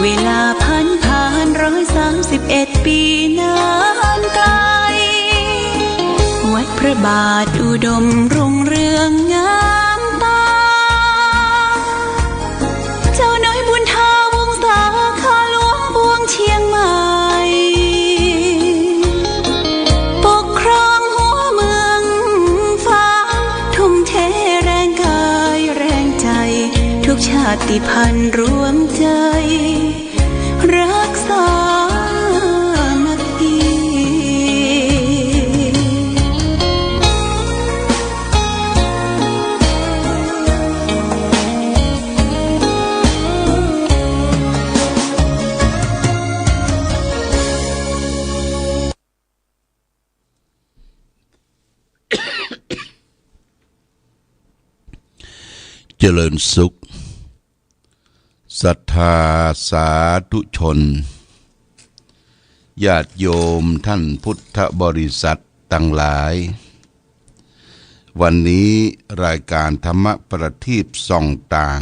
เวลาผ่าน131 ปีนานไกลวัดพระบาทอุดมรุ่งเรืองงามตาเจ้าน้อยบุญทาวงศาข้าหลวงบวงเชียงใหม่ปกครองหัวเมืองฟ้าทุ่มเทแรงกายแรงใจทุกชาติพันธุ์รวมใจรักษามัคคีเจริญสุขศรัทธาสาธุชนญาติโยมท่านพุทธบริษัททั้งหลายวันนี้รายการธรรมประทีปส่องต่าง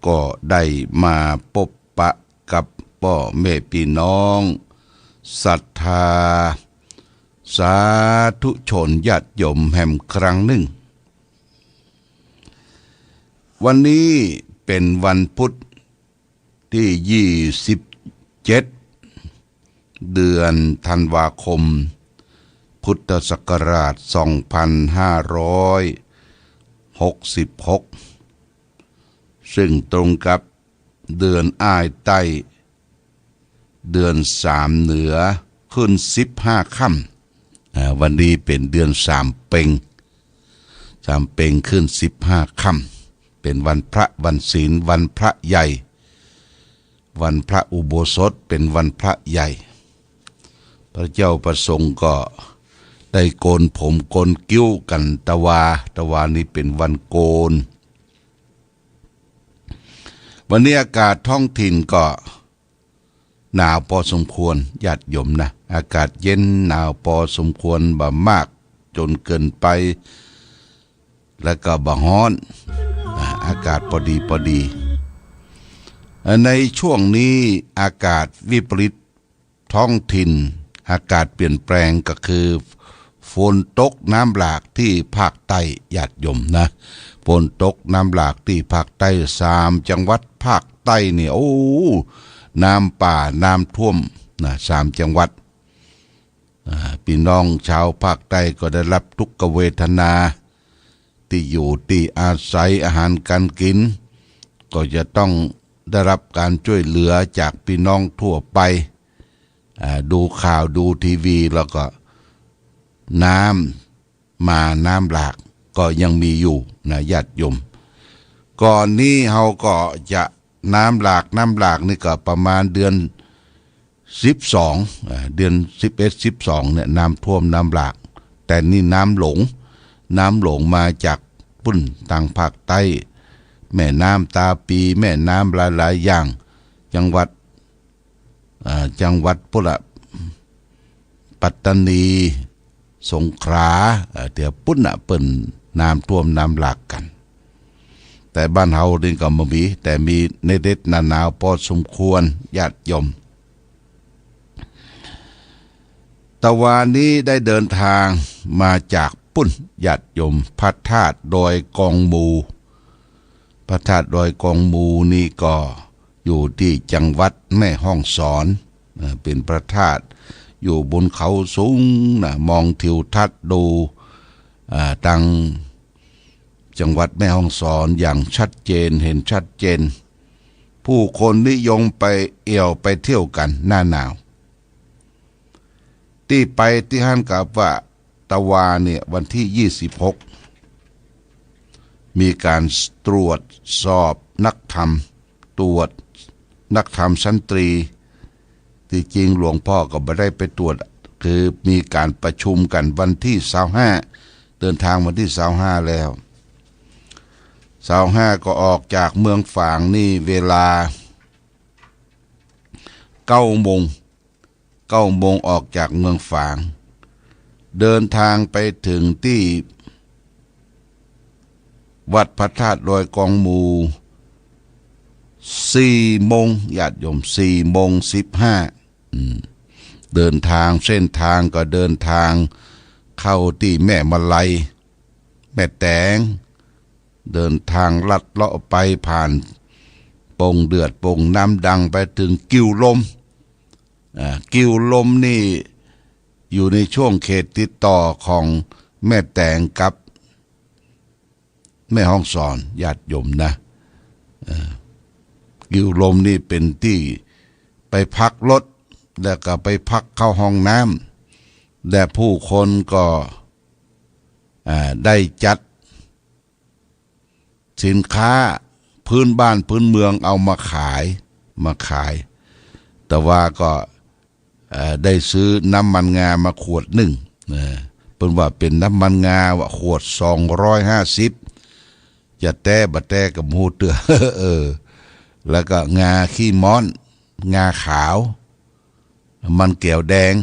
ก็ได้มาพบปะกับพ่อแม่พี่น้องศรัทธาสาธุชนญาติโยมแห่งครั้งหนึ่งวันนี้เป็นวันพุธที่27เดือนธันวาคมพุทธศักราช2566ซึ่งตรงกับเดือนอ้ายใต้เดือน3เหนือขึ้น15ค่ำวันนี้เป็นเดือน3เป็งขึ้น15ค่ำเป็นวันพระวันศีลวันพระใหญ่วันพระอุโบสถเป็นวันพระใหญ่พระเจ้าประสงค์ก็ได้โกนผมโกนกิ้วกันตะวานี้เป็นวันโกนวันนี้อากาศท้องถิ่นก็หนาวพอสมควรญาติโยมนะอากาศเย็นหนาวพอสมควรบ่มากจนเกินไปแล้วก็บ่ร้อนอากาศพอดีในช่วงนี้อากาศวิปริตท้องถิ่นอากาศเปลี่ยนแปลงก็คือฝนตกน้ำหลากที่ภาคใต้ญาติโยมนะฝนตกน้ำหลากที่ภาคใต้3จังหวัดภาคใต้เนี่ยโอ้น้ำป่าน้ำท่วมนะ3จังหวัดพี่น้องชาวภาคใต้ก็ได้รับทุกขเวทนาที่อยู่ที่อาศัยอาหารการกินก็จะต้องได้รับการช่วยเหลือจากพี่น้องทั่วไปดูข่าวดูทีวีแล้วก็น้ำหลากก็ยังมีอยู่นะญาติโยมก่อนนี้เราก็จะน้ำหลากนี่ก็ประมาณเดือน12เดือน11 12เนี่ยน้ำท่วมน้ำหลากแต่นี่น้ำหลงมาจากปุ่นทางภาคใต้แม่น้ำตาปีแม่น้ำหลายๆอย่างจังหวัดปุระปัตตานีสงขลาเดี๋ยวปุ่นเปิ่นน้ำท่วมน้ำหลากกันแต่บ้านเฮานี่ก็บ่มีแต่มีในเด็ดหนาวพอสมควรญาติโยมตะวันนี้ได้เดินทางมาจากปุ่นญาติโยมพระธาตุดอยกองมูพระธาตุดอยกองมูนี่ก็อยู่ที่จังหวัดแม่ฮ่องสอนเป็นพระธาตุอยู่บนเขาสูงนะมองทิวทัศน์ดูทางจังหวัดแม่ฮ่องสอนอย่างชัดเจนเห็นชัดเจนผู้คนนิยมไปไปเที่ยวกันหน้าหนาวที่ไปที่ฮั่นกับว่าตะวาเนี่ยวันที่26มีการตรวจสอบนักธรรมชั้นตรีที่จริงหลวงพ่อก็ไม่ได้ไปตรวจคือมีการประชุมกันวันที่25เดินทางวันที่25แล้ว25ก็ออกจากเมืองฝางนี่เวลา9 โมงออกจากเมืองฝางเดินทางไปถึงที่วัดพระธาตุดอยกองมู 4 โมงญาติโยม4:15เดินทางเส้นทางก็เดินทางเข้าที่แม่มะไลแม่แตงเดินทางลัดเลาะไปผ่านปงเดือดปงน้ำดังไปถึงกิ้วลมกิ้วลมนี่อยู่ในช่วงเขตติดต่อของแม่แตงกับแม่ฮ่องสอนญาติโยมนะกิ้วลมนี่เป็นที่ไปพักรถแล้วก็ไปพักเข้าห้องน้ำและผู้คนก็ได้จัดสินค้าพื้นบ้านพื้นเมืองเอามาขายแต่ว่าก็ได้ซื้อน้ำมันงามาขวดหนึ่งเป็นว่าเป็นน้ำมันงาว่าขวด250จะแต่บะแต่กับหูเตือ แล้วก็งาขี้ม้อนงาขาวมันแก้วแดง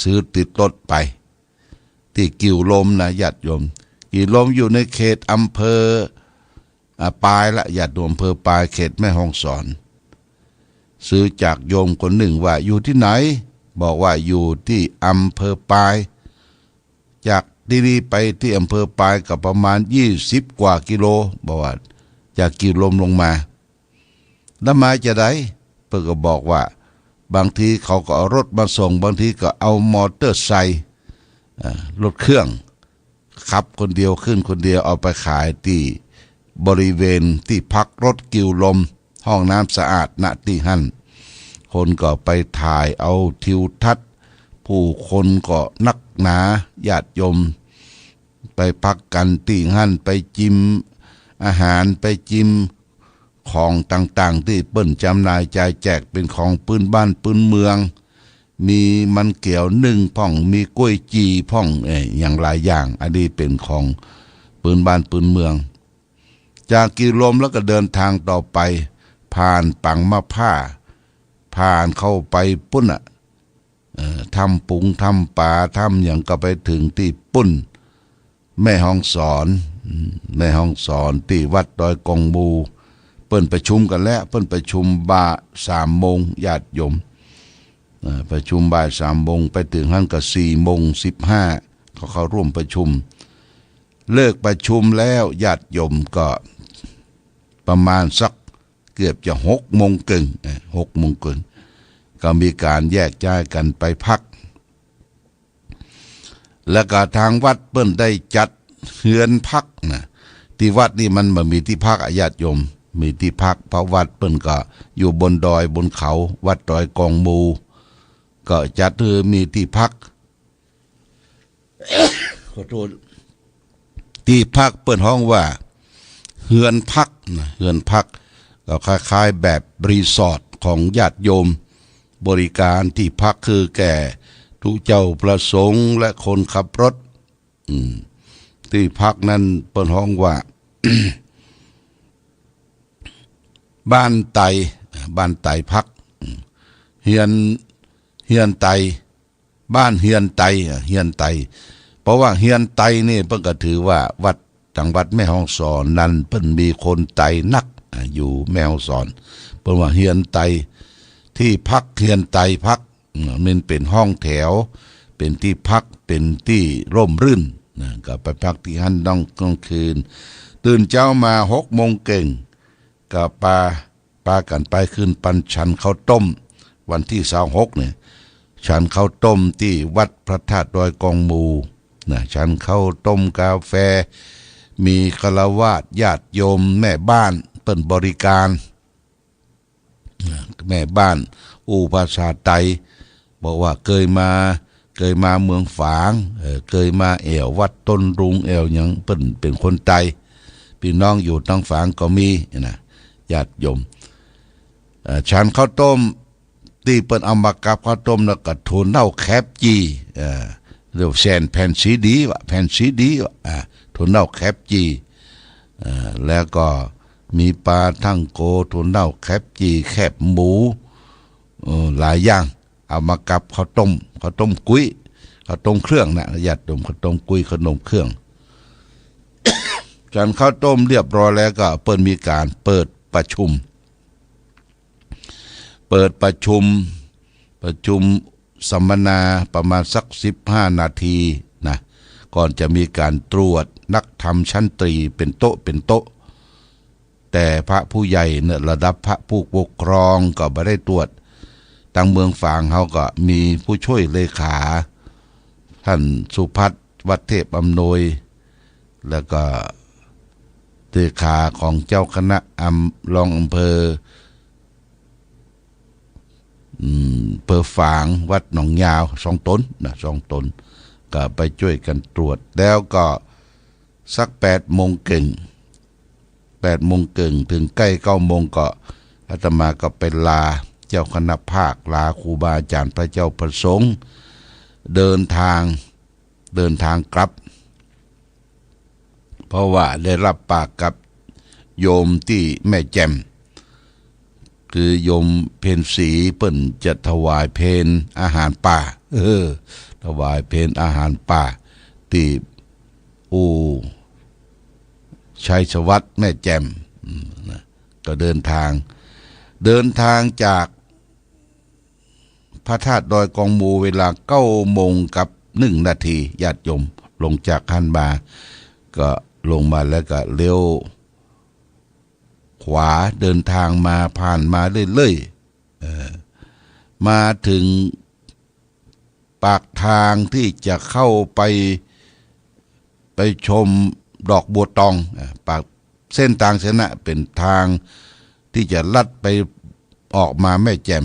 ซื้อติดรถไปที่กิ่วลมนะญาติโยมกิ่วลมอยู่ในเขตอำเภอปายละญาติโยมอำเภอปายเขตแม่ฮ่องสอนซื้อจากโยมคนหนึ่งว่าอยู่ที่ไหนบอกว่าอยู่ที่อำเภอปายจากที่นี่ไปที่อำเภอปายก็ประมาณ20 กว่ากิโลบอกว่าจากกิ่วลมลงมาแล้วมาจะได้เพื่อก็บอกว่าบางทีเขาก็เอารถมาส่งบางทีก็เอามอเตอร์ไซค์รถเครื่องขับคนเดียวขึ้นคนเดียวเอาไปขายที่บริเวณที่พักรถกิ่วลมห้องน้ำสะอาดณที่หั่นคนก็ไปถ่ายเอาทิวทัศน์ผู้คนก็นักหนาญาติโยมไปพักกันที่หั่นไปจิ้มอาหารไปจิ้มของต่างๆที่เปิ้นจำหน่ายจ่ายแจกเป็นของพื้นบ้านพื้นเมืองมีมันเกี่ยวนึ่งพ่องมีกล้วยจีพ่องอย่างหลายอย่างอันนี้เป็นของพื้นบ้านพื้นเมืองจากกิ่วลมแล้วก็เดินทางต่อไปผ่านปังมะผ้าผ่านเข้าไปปุ้นทำปุงทำป่าทำอย่างก็ไปถึงที่ปุ้นแม่ฮ่องสอนที่วัดดอยกองมูเปิ้นประชุมกันแล้วเปิ้นประชุมบ่าย3 โมงญาติโยมประชุมบ่าย3 โมงไปถึงหั่นก็4:15เขาเข้าร่วมประชุมเลิกประชุมแล้วญาติโยมก็ประมาณสักเกือบจะ6 โมงครึ่งก็มีการแยกย้ายกันไปพักแล้วก็ทางวัดเปิ้นได้จัดเฮือนพักนะที่วัดนี่มันบ่มีที่พักญาติโยมมีที่พักเพราะวัดเปิ้นก็อยู่บนดอยบนเขาวัดดอยกองมูก็จัดมีที่พัก ขอโทษที่พักเปิ้นห้องว่าเฮือนพักนะเฮือนพักก็คล้ายๆแบบรีสอร์ทของญาติโยมบริการที่พักคือแก่ทุกเจ้าประสงค์และคนขับรถที่พักนั้นเปิ้นห้องว่า บ้านไตพักเฮียนไตบ้านเฮียนไตเพราะว่าเฮียนไตนี่เพิ่นก็ถือว่าวัดทางวัดแม่ฮ่องสอนนั้นเพิ่นมีคนไตนักอยู่แม่ฮ่องสอนเพิ่นว่าเฮียนไตที่พักเฮียนไตพักมันเป็นห้องแถวเป็นที่พักเป็นที่ร่มรื่นก็ไปพักที่หั่นต้องกลางคืนตื่นเช้ามา6 โมงเก่งก็ปากันไปขึ้นปันฉันข้าวต้มวันที่26เนี่ยฉันข้าวต้มที่วัดพระธาตุดอยกองมูฉันข้าวต้มกาแฟมีฆราวาสญาติโยมแม่บ้านเปิ้นบริการแม่บ้านภาษาไตบอกว่าเคยมาเมืองฝางเคยมาแอววัดต้นรุงแอวหยังเปิ้นเป็นคนไตพี่น้องอยู่ทางฝางก็มีนะญาติโยมฉันข้าวต้มที่เปิ้นเอามากับข้าวต้มแล้วก็ถั่วเน่าแคบจีเรียกแผ่นซีดีถั่วเน่าแคบจีแล้วก็มีปลาทั้งโกถั่วเน่าแคบจีแคบหมูหลายอย่างเอามากับข้าวต้มกุ้ยข้าวต้มเครื่องนะญาติโยมข้าวต้มกุ้ยขนมเครื่องฉันข้าวต้มเรียบร้อยแล้วก็เปิ้นมีการเปิดประชุม เปิดประชุมสัมมนาประมาณสัก15 นาทีนะก่อนจะมีการตรวจนักธรรมชั้นตรีเป็นโต๊ะแต่พระผู้ใหญ่เนี่ยระดับพระผู้ปกครองก็ไม่ได้ตรวจทางเมืองฝางเขาก็มีผู้ช่วยเลขาท่านสุพัฒน์วัดเทพอำนวยแล้วก็เลขาของเจ้าคณะรองอำเภอฝางวัดหนองยาว2 ตนนะ2 ตนก็ไปช่วยกันตรวจแล้วก็สัก8 โมงเก่งถึงใกล้9 โมงก็อาตมาก็ไปลาเจ้าคณะภาคลาครูบาอาจารย์พระเจ้าประสงค์เดินทางกลับเพราะว่าได้รับปากกับโยมที่แม่แจ่มคือโยมเพนศรีเปิ้นจะถวายเพนอาหารป่าถวายเพนอาหารป่าที่ชัยสวัสดิ์แม่แจ่มก็เดินทางจากพระธาตุดอยกองมูเวลา9 โมงกับ1 นาทีญาติโยมลงจากคันมาก็ลงมาแล้วก็เลี้ยวขวาเดินทางมาผ่านมาเรื่อยๆมาถึงปากทางที่จะเข้าไปชมดอกบัวตองปากเส้นทางเสนะเป็นทางที่จะลัดไปออกมาแม่แจ่ม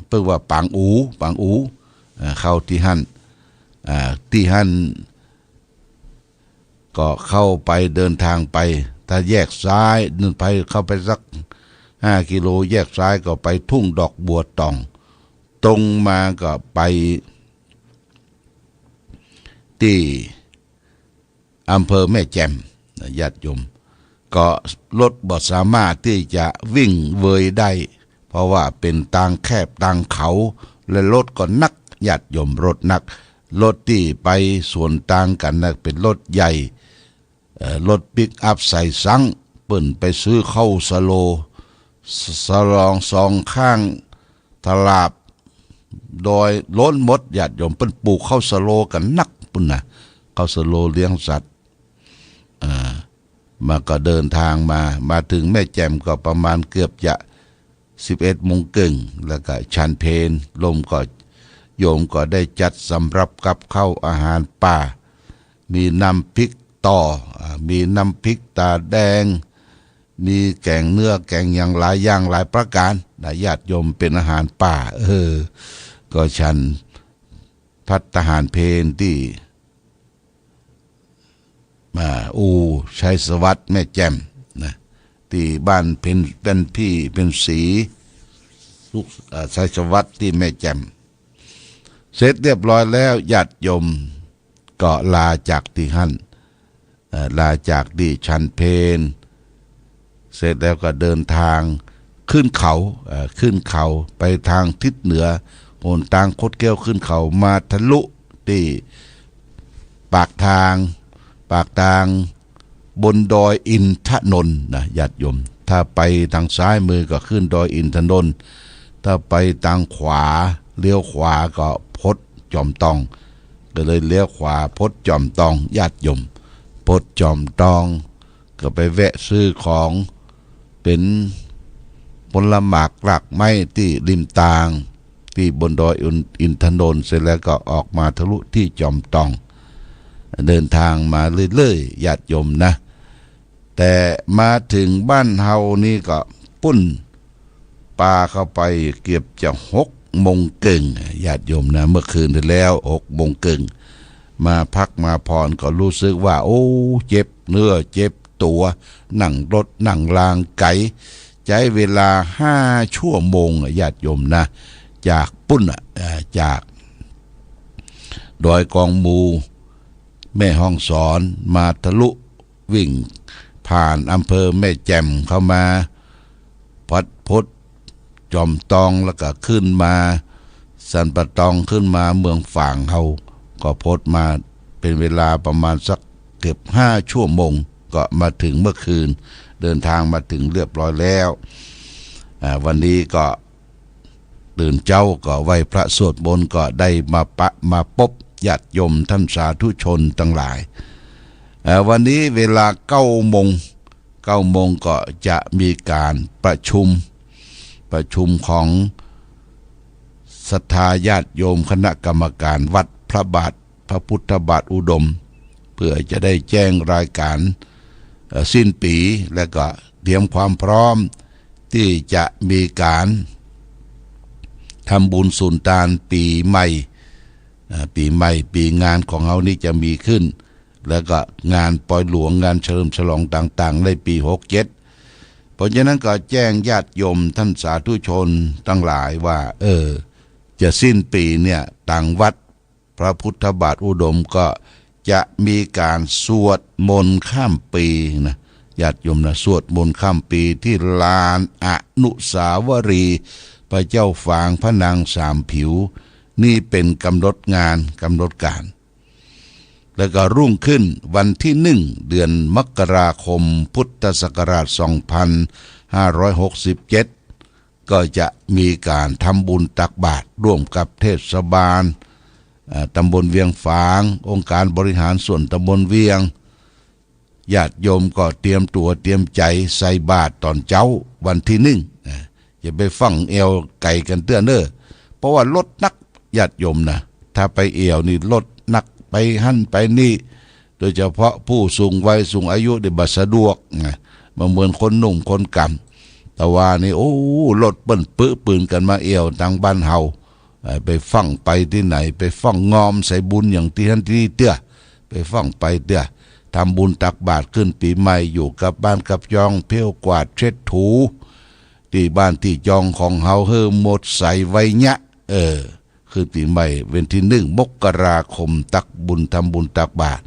เพื่อว่าปางอูเข้าที่หั่นก็เข้าไปเดินทางไปถ้าแยกซ้ายไปเข้าไปสัก5 กิโลแยกซ้ายก็ไปทุ่งดอกบัวตองตรงมาก็ไปที่อำเภอแม่แจ่มญาติโยมก็รถบ่สามารถที่จะวิ่งเวยได้เพราะว่าเป็นทางแคบทางเขาและรถก็นักญาติโยมรถนักรถที่ไปสวนทางกันนะเป็นรถใหญ่รถปิกอัพใส่ซังเปิ้นไปซื้อเข้าสโลสลอง2 ข้างตลาบโดยล้นหมดญาติโยมเปิ้นปลูกเข้าสโลกันนักปุ่นนะเข้าสโลเลี้ยงสัตว์มาก็เดินทางมาถึงแม่แจ่มก็ประมาณเกือบจะ11 โมงครึ่งแล้วก็ฉันเพลลมก็โยมก็ได้จัดสำรับกับข้าวอาหารป่ามีน้ำพริกต่อมีน้ำพริกตาแดงมีแกงเนื้อแกงอย่างหลายประการญาติโยมเป็นอาหารป่าก็ฉันพัฒหารเพลที่ชัยสวัสดิ์แม่แจ่มนะที่บ้านเป็นสีลูกชัยสวัสดิ์ที่แม่แจ่มเสร็จเรียบร้อยแล้วญาติโยมก็ลาจากที่หั่นลาจากที่ชันเพลเสร็จแล้วก็เดินทางขึ้นเขาไปทางทิศเหนือโหนทางคดแก้วขึ้นเขามาทะลุที่ปากทางบนดอยอินทนนท์นะญาติโยมถ้าไปทางซ้ายมือก็ขึ้นดอยอินทนนท์ถ้าไปทางขวาเลี้ยวขวาก็พดจอมตองก็เลยเลี้ยวขวาพดจอมตองญาติโยมพดจอมตองก็ไปแวะซื้อของเป็นผลหมากรากไม้ที่ริมทางที่บนดอยอินทนนท์เสร็จแล้วก็ออกมาทะลุที่จอมตองเดินทางมาเรื่อยๆญาติโยมนะแต่มาถึงบ้านเฮานี่ก็ปุ้นปาเข้าไปเกือบจะ6 โมงครึ่งญาติโยมนะเมื่อคืนที่แล้ว6 โมงครึ่งมาพักมาผ่อนก็รู้สึกว่าโอ้เจ็บเนื้อเจ็บตัวนั่งรถนั่งรางไกใช้เวลา5 ชั่วโมงญาติโยมนะจากปุ้นจากดอยกองมูแม่ห้องสอนมาทะลุวิ่งผ่านอำเภอแม่แจ่มเข้ามาพดจอมตองแล้วก็ขึ้นมาสันปะตองขึ้นมาเมืองฝางเฮาก็พดมาเป็นเวลาประมาณสักเกือบ5 ชั่วโมงก็มาถึงเมื่อคืนเดินทางมาถึงเรียบร้อยแล้ววันนี้ก็ ตื่นเจ้าก็ไหว้พระสวดมนต์ก็ได้มาพบญาติโยมท่านสาธุชนทั้งหลายวันนี้เวลา9 โมงก็จะมีการประชุมของศรัทธาญาติโยมคณะกรรมการวัดพระบาทพระพุทธบาทอุดมเพื่อจะได้แจ้งรายการสิ้นปีและก็เตรียมความพร้อมที่จะมีการทำบุญสุนทานปีใหม่ปีงานของเรานี่จะมีขึ้นแล้วก็งานปล่อยหลวงงานเฉลิมฉลองต่างๆในปี67เพราะฉะนั้นก็แจ้งญาติโยมท่านสาธุชนทั้งหลายว่าจะสิ้นปีเนี่ยต่างวัดพระพุทธบาทอุดมก็จะมีการสวดมนต์ข้ามปีนะญาติโยมนะสวดมนต์ข้ามปีที่ลานอนุสาวรีย์พระเจ้าฝางพระนางสามผิวนี่เป็นกำหนดงานกำหนดการแล้วก็รุ่งขึ้นวันที่1 เดือนมกราคมพุทธศักราช2567ก็จะมีการทำบุญตักบาตรร่วมกับเทศบาลตำบลเวียงฝางองค์การบริหารส่วนตำบลเวียงญาติโยมก็เตรียมตัวเตรียมใจใส่บาตรตอนเช้าวันที่1อย่าไปฟังเอวไก่กันเตื้อเน้อเพราะว่ารถนักญาติโยมนะถ้าไปเอวนี่รถนักไปหั่นไปนี่โดยเฉพาะผู้สูงวัยสูงอายุได้บ่สะดวกมาเหมือนคนหนุ่มคนกำแต่ว่านี่โอ้รถเปิ้นปืนกันมาเอวทางบ้านเฮาไปฟังไปที่ไหนไปฟังงอมใส่บุญอย่างที่ท่านที่เตื้อไปฟังไปเตื้อทำบุญตักบาตรขึ้นปีใหม่อยู่กับบ้านกับยองเพี้ยวกวาดเช็ดถูที่บ้านที่จองของเฮาหมดใส่ไว้ยะคือปีใหม่วันที่1 มกราคมตักบุญทำบุญตักบาตร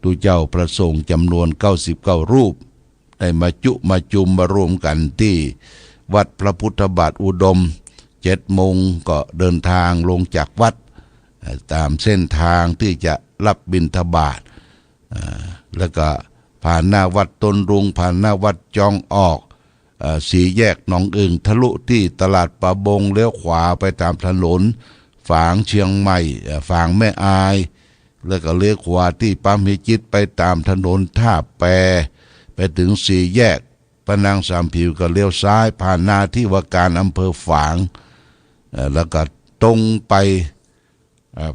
ตุเจ้าประสงค์จำนวน99 รูปได้มาจุมมารวมกันที่วัดพระพุทธบาทอุดม7 โมงก็เดินทางลงจากวัดตามเส้นทางที่จะรับบิณฑบาตแล้วก็ผ่านหน้าวัดต้นรุงผ่านหน้าวัดจองออกสี่แยกหนองอึ่งทะลุที่ตลาดประบงเลี้ยวขวาไปตามถนนฝางเชียงใหม่ฝางแม่อายแล้วก็เลี้ยวขวาที่ปั๊มหิจิตไปตามถนนท่าแปไปถึงสี่แยกพระนางสามผิวก็เลี้ยวซ้ายผ่านหน้าที่ว่าการอำเภอฝางแล้วก็ตรงไป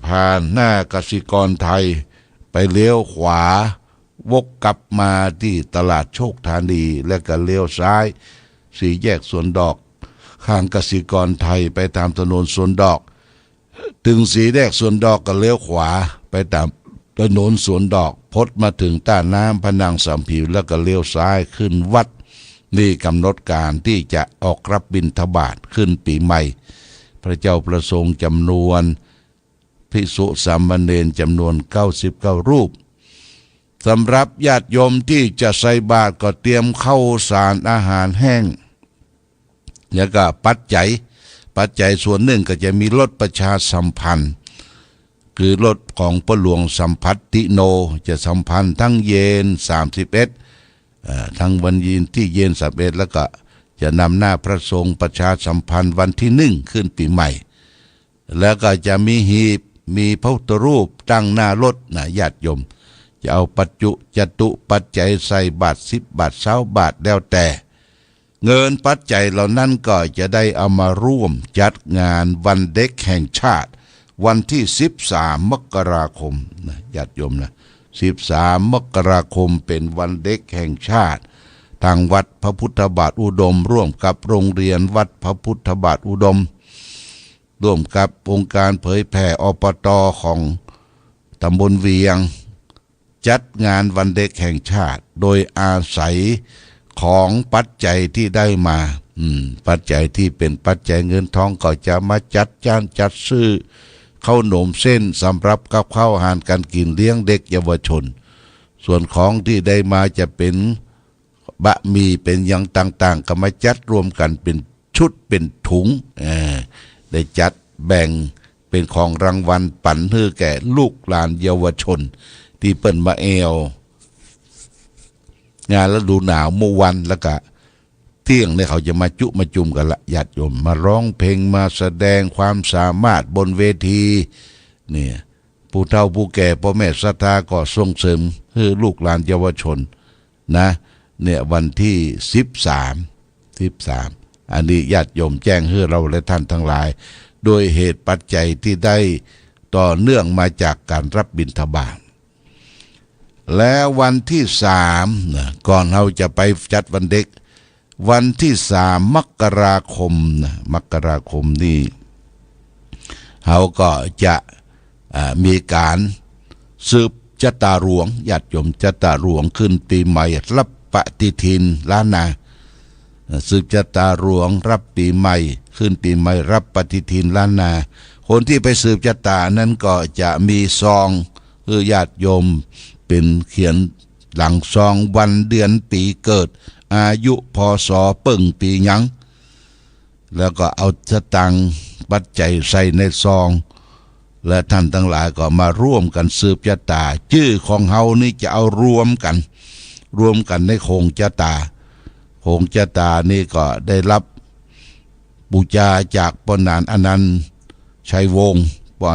ผ่านหน้ากสิกรไทยไปเลี้ยวขวาวกกลับมาที่ตลาดโชคธานีแล้วก็เลี้ยวซ้ายสี่แยกสวนดอกข้างกสิกรไทยไปตามถนนสวนดอกถึงสี่แยกสวนดอกก็เลี้ยวขวาไปตามถนนสวนดอกพดมาถึงต้าน้ำพระนางสามผิวแล้วก็เลี้ยวซ้ายขึ้นวัดนี่กำหนดการที่จะออกรับบิณฑบาตขึ้นปีใหม่พระเจ้าประสงค์จำนวนภิกษุสามเณรจำนวน99 รูปสำหรับญาติโยมที่จะใส่บาตรก็เตรียมข้าวสารอาหารแห้งแล้วก็ปัจจัยส่วนหนึ่งก็จะมีรถประชาสัมพันธ์คือรถของพระหลวงสัมพัทติโนจะสัมพันธ์ทั้งเย็น31ทั้งวันยีนที่เย็น31แล้วก็จะนำหน้าพระสงฆ์ประชาสัมพันธ์วันที่1ขึ้นปีใหม่แล้วก็จะมีหีบมีพระพุทธรูปตั้งหน้ารถนะญาติโยมจะเอาจตุปัจจัยใส่บาท10 บาท20 บาทแล้วแต่เงินปัจจัยเหล่านั้นก็จะได้เอามาร่วมจัดงานวันเด็กแห่งชาติวันที่13 มกราคมนะญาติโยมนะ13 มกราคมเป็นวันเด็กแห่งชาติทางวัดพระพุทธบาทอุดมร่วมกับโรงเรียนวัดพระพุทธบาทอุดมร่วมกับองค์การเผยแผ่อปต.ของตำบลเวียงจัดงานวันเด็กแห่งชาติโดยอาศัยของปัจจัยที่ได้มาปัจจัยที่เป็นปัจจัยเงินทองก็จะมาจัดจ้านจัดซื้อข้าวหนมเส้นสำหรับกับข้าวอาหารการกินเลี้ยงเด็กเยาวชนส่วนของที่ได้มาจะเป็นบะหมี่เป็นอย่างต่างๆก็มาจัดรวมกันเป็นชุดเป็นถุงได้จัดแบ่งเป็นของรางวัลปันให้แก่ลูกหลานเยาวชนที่เปิ้นมาเอวงานฤดูหนาวเมื่อวันแล้วก็ เที่ยงเนี่ยเขาจะมาจุ่มกันละญาติโยมมาร้องเพลงมาแสดงความสามารถบนเวทีเนี่ยผู้เฒ่าผู้แก่พ่อแม่ศรัทธาก็ส่งเสริมให้ลูกหลานเยาวชนนะเนี่ยวันที่13อันนี้ญาติโยมแจ้งให้เราและท่านทั้งหลายโดยเหตุปัจจัยที่ได้ต่อเนื่องมาจากการรับบิณฑบาตแล้ววันที่3นะก่อนเราจะไปจัดวันเด็กวันที่3 มกราคมนะมกราคมนี่เขาก็จะมีการสืบชะตาหลวงญาติโยมชะตาหลวงขึ้นปีใหม่รับปฏิทินล้านนาสืบชะตาหลวงรับปีใหม่ขึ้นปีใหม่รับปฏิทินล้านนาคนที่ไปสืบชะตานั้นก็จะมีซองญาติโยมเป็นเขียนหลังซองวันเดือนปีเกิดอายุพศเปิ่งปีหยังแล้วก็เอาสตางค์ปัจจัยใส่ในซองและท่านทั้งหลายก็มาร่วมกันสืบชะตาชื่อของเฮานี่จะเอารวมกันในโคงชะตาโคงชะตานี่ก็ได้รับบูชาจากปนานอนันต์ชัยวงศ์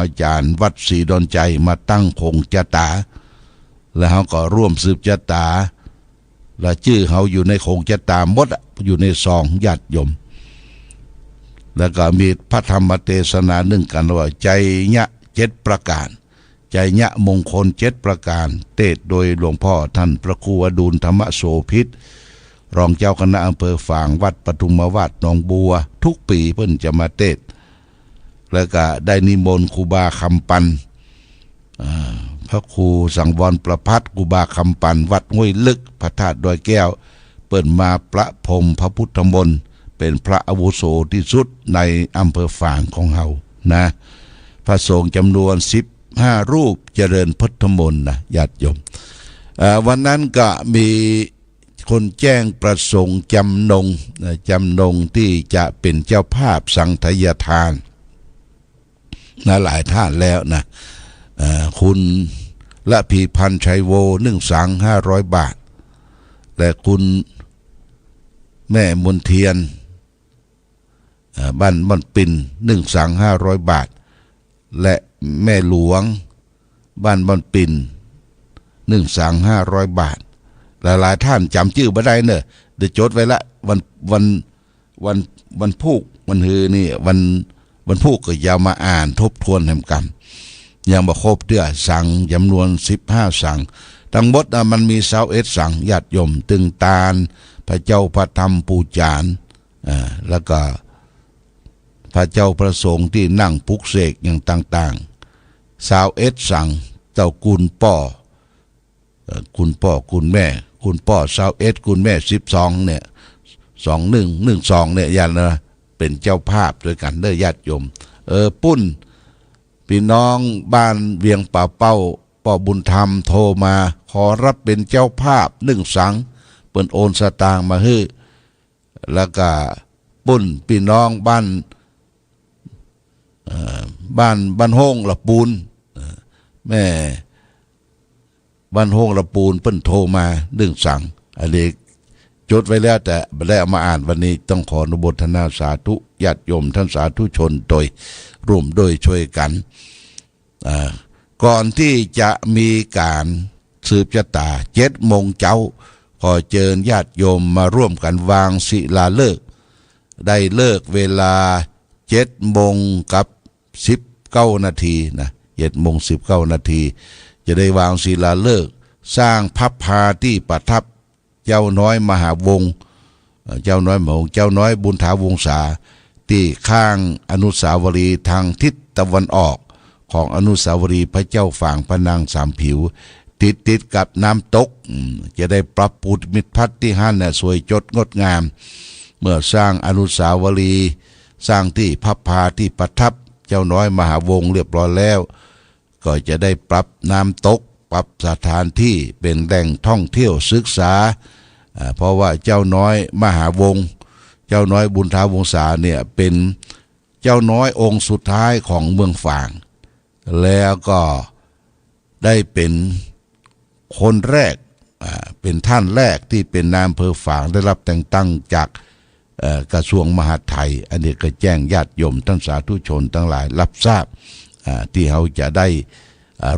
อาจารย์วัดศรีดอนใจมาตั้งโคงชะตาแล้วเขาก็ร่วมสืบชะตาและชื่อเขาอยู่ในโคงชะตาหมดอยู่ในซองญาติโยมแล้วก็มีพระธรรมเทศนาหนึ่งกันว่าใจยะ7 ประการใจยะมงคล7 ประการเทศโดยหลวงพ่อท่านพระครูอดุลธรรมโสภิตรองเจ้าคณะอำเภอฝางวัดปทุมวาดหนองบัวทุกปีเพิ่นจะมาเทศแล้วก็ได้นิมนต์ครูบาคำปันพระครูสังวรประภัตครูบาคำปันวัดห้วยลึกพระธาตุดอยแก้วเปิดมาประพรมพระพุทธมนต์เป็นพระอาวุโสที่สุดในอำเภอฝางของเฮานะพระสงฆ์จำนวน15 รูปเจริญพุทธมนต์นะญาติโยมวันนั้นก็มีคนแจ้งประสงค์จำนงที่จะเป็นเจ้าภาพสังฆทายทานนะหลายท่านแล้วนะคุณละพีพันธ์ชัยโว1 สัง500 บาทและคุณแม่มนเทียนบ้านม่อนปิ่น1 สัง500 บาทและแม่หลวงบ้านม่อนปิ่น1 สัง500 บาทหลายท่านจำชื่อไม่ได้เนอะเดี๋ยวจดไว้ละวันพุกวันฮือนี่วันพุกก็ยาวมาอ่านทบทวนแห่งกรรมยังบ่ครบเดือสั่งจำนวน15 สั่งทั้งหมดมันมี21 สั่งญาติโยมตึงตาลพระเจ้าพระธรรมปูจานแล้วก็พระเจ้าพระสงฆ์ที่นั่งปลุกเสกอย่างต่างๆ21 สั่งเจ้าคุณพ่อคุณแม่คุณพ่อ21คุณแม่12เนี่ย2112เนี่ยญาตินะเป็นเจ้าภาพด้วยกันเด้อญาติโยมปุ้นพี่น้องบ้านเวียงป่าเป้าป่อบุญธรรมโทรมาขอรับเป็นเจ้าภาพ1 สังเปิ้นโอนสตางค์มาให้แล้วก็ปุ้นพี่น้องบ้านโฮงละปูนแม่บ้านโฮงละปูนเปิ้นโทรมา1 สังอันนี้จดไว้แล้วแต่ไม่ได้เอามาอ่านวันนี้ต้องขออนุโมทนาสาธุญาติโยมท่านสาธุชนโดยร่วมโดยช่วยกันก่อนที่จะมีการสืบชะตา7 โมงเช้าขอเชิญญาติโยมมาร่วมกันวางศิลาฤกษ์ได้เลิกเวลา7 โมงกับ19 นาทีนะ7 โมง 19 นาทีจะได้วางศิลาฤกษ์สร้างพับพาที่ประทับเจ้าน้อยมหาวงศ์เจ้าน้อยบุญถาวงศาที่ข้างอนุสาวรีย์ทางทิศตะวันออกของอนุสาวรีย์พระเจ้าฝางพระนางสามผิวติดกับน้ำตกจะได้ปรับปูมิตรพัฒน์ที่หันสวยจดงดงามเมื่อสร้างอนุสาวรีย์สร้างที่พับพาที่ประทับเจ้าน้อยมหาวงศ์เรียบร้อยแล้วก็จะได้ปรับน้ำตกปรับสถานที่เป็นแหล่งท่องเที่ยวศึกษาเพราะว่าเจ้าน้อยมหาวงศ์เจ้าน้อยบุญถาวงศาเนี่ยเป็นเจ้าน้อยองค์สุดท้ายของเมืองฝางแล้วก็ได้เป็นคนแรกเป็นท่านแรกที่เป็นนายอำเภอฝางได้รับแต่งตั้งจาก กระทรวงมหาดไทยอันนี้ก็แจ้งญาติโยมทั้งสาธุชนทั้งหลายรับทราบที่เขาจะได้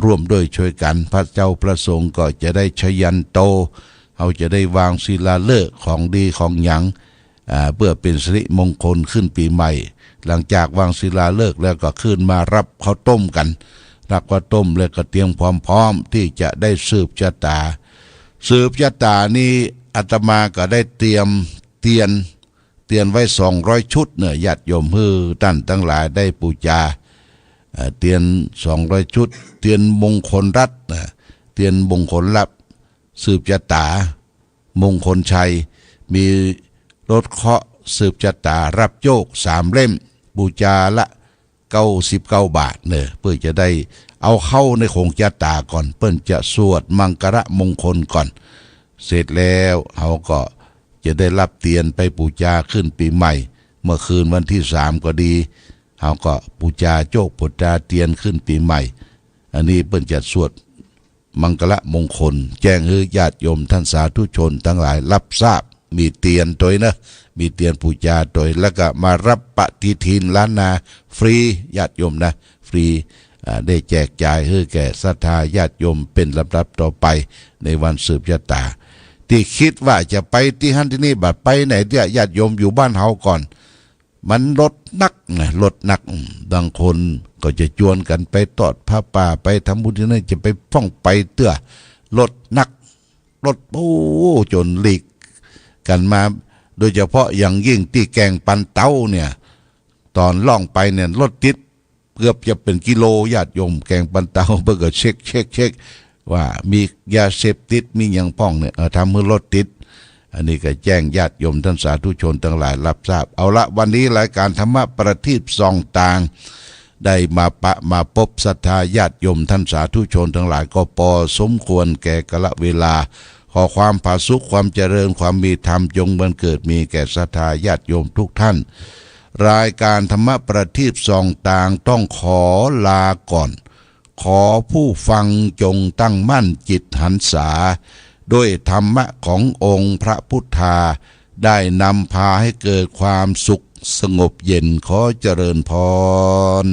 ร่วมด้วยช่วยกันพระเจ้าประสงค์ก็จะได้ชยันโตเขาจะได้วางศิลาฤกษ์ของดีของหยังเพื่อเป็นสิริมงคลขึ้นปีใหม่หลังจากวางศิลาฤกษ์แล้วก็ขึ้นมารับข้าวต้มกันรับข้าวต้มแล้วก็เตรียมความพร้อมที่จะได้สืบชะตานี้อาตมาก็ได้เตรียมเตียนไว้200 ชุดเนี่ยญาติโยมฮือท่านทั้งหลายได้บูชาเตียน200 ชุดเตียนมงคลรัตน์เตียนมงคลลับสืบชะตามงคลชัยมีรถเคาะสืบชะตารับโยก3 เล่มบูชาละ99 บาทเนี่ยเพื่อจะได้เอาเข้าในของชะตาก่อนเปิ้นจะสวดมังคระมงคลก่อนเสร็จแล้วเขาก็จะได้รับเตียนไปบูชาขึ้นปีใหม่เมื่อคืนวันที่3ก็ดีเขาก็บูชาโจกบูชาเตียนขึ้นปีใหม่อันนี้เปิ้นจะสวดมังคละมงคลแจ้งให้ญาติโยมท่านสาธุชนทั้งหลายรับทราบมีเตียนโดยนะมีเตียนบูชาโดยแล้วก็มารับปฏิทินล้านนาฟรีญาติโยมนะฟรีได้แจกจ่ายให้แก่ศรัทธาญาติโยมเป็นลำดับต่อไปในวันสืบชะตาที่คิดว่าจะไปที่ฮั่นที่นี่บัดไปไหนเนี่ยญาติโยมอยู่บ้านเฮาก่อนมันรถนักนะรถนักบางคนก็จะจวนกันไปตอดผ้าป่าไปทำบุญที่นั่นจะไปฟ้องไปเตื้อรถนักรถโอ้จนหลีกกันมาโดยเฉพาะอย่างยิ่งที่แกงปันเต้าเนี่ยตอนล่องไปเนี่ยรถติดเกือบจะเป็นกิโลญาติโยมแกงปันเต้าเพื่อก็เช็คว่ามียาเสพติดมีอย่างป้องเนี่ยทำให้รถติดอันนี้ก็แจ้งญาติโยมท่านสาธุชนทั้งหลายรับทราบเอาละวันนี้รายการธรรมะประทีปส่องต่างได้มาพบศรัทธาญาติโยมท่านสาธุชนทั้งหลายก็พอสมควรแก่กาลเวลาขอความผาสุกความเจริญความมีธรรมจงบังเกิดมีแก่ศรัทธาญาติโยมทุกท่านรายการธรรมะประทีปส่องต่างต้องขอลาก่อนขอผู้ฟังจงตั้งมั่นจิตหันษาด้วยธรรมะขององค์พระพุทธาได้นำพาให้เกิดความสุขสงบเย็นขอเจริญพร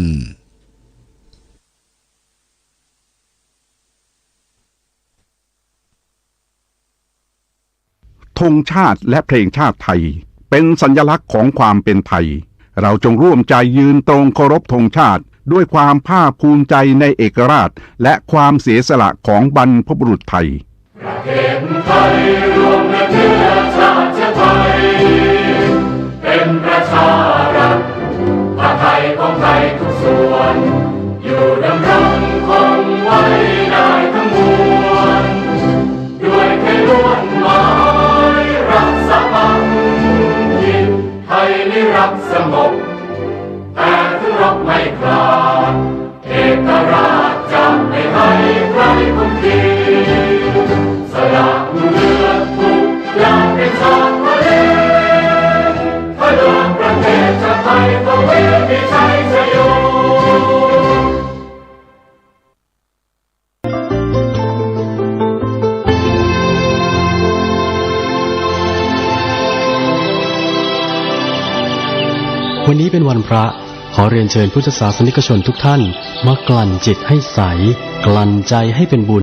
ธงชาติและเพลงชาติไทยเป็นสัญลักษณ์ของความเป็นไทยเราจงร่วมใจยืนตรงเคารพธงชาติด้วยความภาคภูมิใจในเอกราชและความเสียสละของบรรพบุรุษไทยประเทศไทยรวมและเชื้อชาติไทยเป็นประชารัฐผ้าไทยของไทยทุกส่วนอยู่ดำรงคงไว้ได้ทั้งมวลด้วยไทยล้วนหมายรักสามัคคีไทยนิรักสงบแต่ถึงรบไม่กล้าเอกราชจะไม่ให้ใครคุมขีสละเลือดทุกอย่างเป็นชาติทะเลพลังประเทศชาติไทยก็เวทีชัยชโยวันนี้เป็นวันพระขอเรียนเชิญพุทธศาสนิกชนทุกท่านมากลั่นจิตให้ใสกลั่นใจให้เป็นบุญ